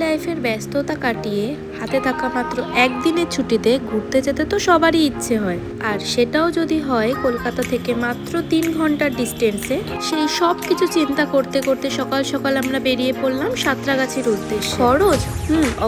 লাইফের ব্যস্ততা কাটিয়ে হাতে থাকা মাত্র একদিনের ছুটিতে ঘুরতে যেতে তো সবারই ইচ্ছে হয়, আর সেটাও যদি হয় কলকাতা থেকে মাত্র 3 ঘন্টার ডিস্টেন্সে। সেই সব কিছু চিন্তা করতে করতে সকাল সকাল আমরা বেরিয়ে পড়লাম সাঁতরাগাছির উদ্দেশ্যে। খরচ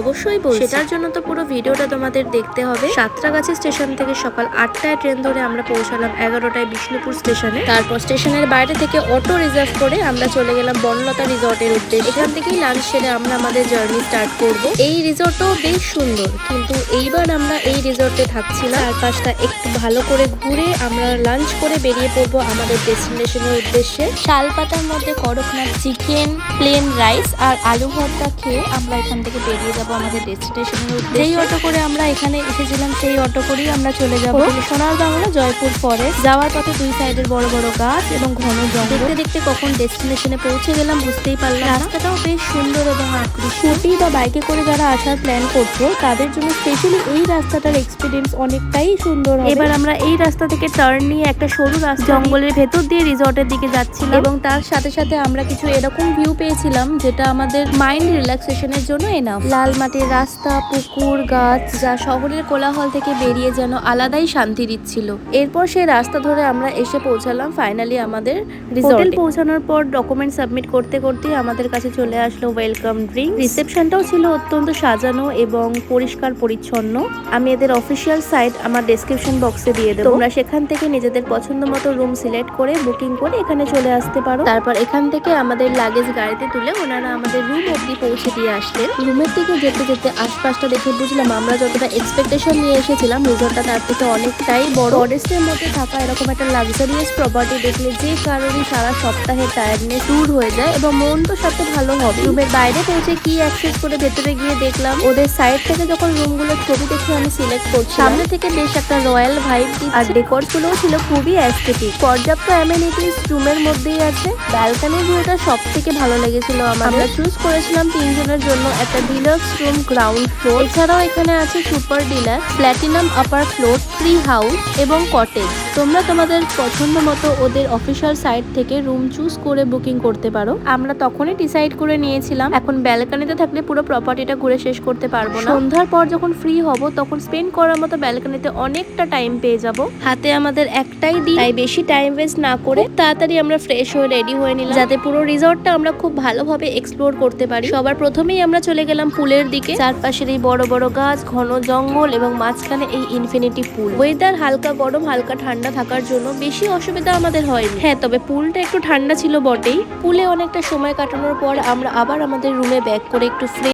অবশ্যই বলছি, সেটার জন্য তো পুরো ভিডিওটা তোমাদের দেখতে হবে। সাঁতরাগাছি স্টেশন থেকে সকাল 8টায় ট্রেন ধরে আমরা পৌঁছালাম 11টায় বিষ্ণুপুর স্টেশনে। তারপর স্টেশনের বাইরে থেকে অটো রিজার্ভ করে আমরা চলে গেলাম বনলতা রিসর্টের উদ্দেশ্যে। এখান থেকেই লাঞ্চ সেরে আমরা আমাদের জার্নি স্টার্ট করব। এই রিসর্টও বেশ সুন্দর, কিন্তু এইবার আমরা এই রিসর্টে থাকছি না। চারপাশটা একটু ভালো করে ঘুরে আমরা লাঞ্চ করে বেরিয়ে পড়বো আমাদের ডেস্টিনেশনের উদ্দেশ্যে। শালপাতার মধ্যে করকনাথ চিকেন, প্লেন রাইস আর আলু ভর্তা খেয়ে আমরা এখান থেকে বেরিয়ে যাব আমাদের ডেস্টিনেশনের উদ্দেশ্যে। যেই অটো করে আমরা এখানে এসেছিলাম সেই অটো করেই আমরা চলে যাব সোনার বাংলা জয়পুর ফরেস্ট। যাওয়ার পথে দুই সাইডের বড় বড় গাছ এবং ঘন জঙ্গল। দেখতে দেখতে কখন ডেস্টিনেশনে পৌঁছে গেলাম বুঝতেই পারলাম। রাস্তাটাও বেশ সুন্দর এবং আকর্ষণীয়। স্কুটি বা বাইকে করে যারা আসার প্ল্যান করছো তাদের জন্য স্পেশালি এই রাস্তাটার এক্সপিরিয়েন্স অনেকটাই সুন্দর হবে। এবার আমরা এই রাস্তা থেকে টার্ন নিয়ে একটা সরু রাস্তা জঙ্গলের ভেতর দিয়ে রিসর্টের দিকে যাচ্ছিলাম, এবং তার সাথে সাথে আমরা কিছু এরকম ভিউ পেয়েছিলাম যেটা আমাদের মাইন্ড রিল্যাক্সেশনের জন্য এনাফ। লাল মাটির রাস্তা, পুকুর, গাছ, যা শহরের কোলাহল থেকে বেরিয়ে যেন আলাদাই শান্তি দিচ্ছিল। এরপর সেই রাস্তা ধরে আমরা এসে পৌঁছালাম ফাইনালি আমাদের রিসর্টে। পৌঁছানোর পর ডকুমেন্ট সাবমিট করতে করতে আমাদের কাছে চলে আসলো ওয়েলকাম ড্রিঙ্ক। রিসেপশনটাও ছিল অত্যন্ত সাজানো এবং পরিষ্কার পরিচ্ছন্ন। আমি এদের অফিসিয়াল সাইট আমার ডেসক্রিপশন বক্সে দিয়ে দেবো, তোমরা সেখান থেকে নিজেদের পছন্দ মতো রুম সিলেক্ট করে বুকিং করে এখানে চলে আসতে পারো। তারপর এখান থেকে আমাদের লাগেজ গাড়িতে তুলে ওনারা আমাদের রুম অব্দি পৌঁছে দিয়ে আসলেন। রুমের দিকে যেতে যেতে আশপাশটা দেখে বুঝলাম আমরা যতটা এক্সপেকটেশন নিয়ে এসেছিলাম রিসর্টটা তার থেকে অনেকটাই বড়। ফরেস্টের মধ্যে থাকা এরকম একটা লাক্সারিয়াস প্রপার্টি দেখলে যে কারোরই সারা সপ্তাহে টায়ার্ডনেস দূর হয়ে যায় এবং মন তো সাথে ভালো হবে। রুমের বাইরে পৌঁছে কি অ্যাক্সেস করে ভেতরে গিয়ে দেখলাম ওদের সাইড থেকে যখন রুমগুলোর ছবি দেখে আমি সিলেক্ট করছি, সামনে থেকে বেশ একটা রয়্যাল ভাইব দিচ্ছে, আর ডেকোর গুলোও ছিল খুবই অ্যাস্থেটিক। পর্যাপ্ত অ্যামেনিটিস রুমের মধ্যেই আছে। ব্যালকনির ভিউটা সব থেকে ভালো লেগেছিল আমার। আমরা চুজ করেছিলাম 3 জনের জন্য একটা ডিলাক্স রুম গ্রাউন্ড ফ্লোর। এছাড়াও এখানে আছে সুপার ডিলাক্স, প্ল্যাটিনাম আপার ফ্লোর, ট্রি হাউস এবং কটেজ। তোমরা তোমাদের পছন্দ মতো ওদের অফিসিয়াল সাইট থেকে রুম চুজ করে বুকিং করতে পারো। আমরা তখনই ডিসাইড করে নিয়েছিলাম এখন ব্যালকনিতে থাকলে পুরো প্রপার্টিটা ঘুরে শেষ করতে পারবো না। সন্ধ্যার পর যখন ফ্রি হব তখন স্পেন্ড করার মতো ব্যালকনিতে অনেকটা টাইম পেয়ে যাব। হাতে আমাদের একটাই দিন, তাই বেশি টাইম ওয়েস্ট না করে তাড়াতাড়ি আমরা ফ্রেশ হয়ে রেডি হয়ে নিলাম, যাতে পুরো রিসর্টটা আমরা খুব ভালোভাবে এক্সপ্লোর করতে পারি। সবার প্রথমেই আমরা চলে গেলাম পুলের দিকে। চারপাশের এই বড় বড় গাছ, ঘন জঙ্গল এবং মাঝখানে এই ইনফিনিটি পুল। ওয়েদার হালকা গরম হালকা ঠান্ডা থাকার জন্য বেশি অসুবিধা আমাদের হয়নি। হ্যাঁ, তবে পুলটা একটু ঠান্ডা ছিল বটেই। পুলে অনেকটা সময় কাটানোর পর আমরা আবার আমাদের রুমে ব্যাক করে একটু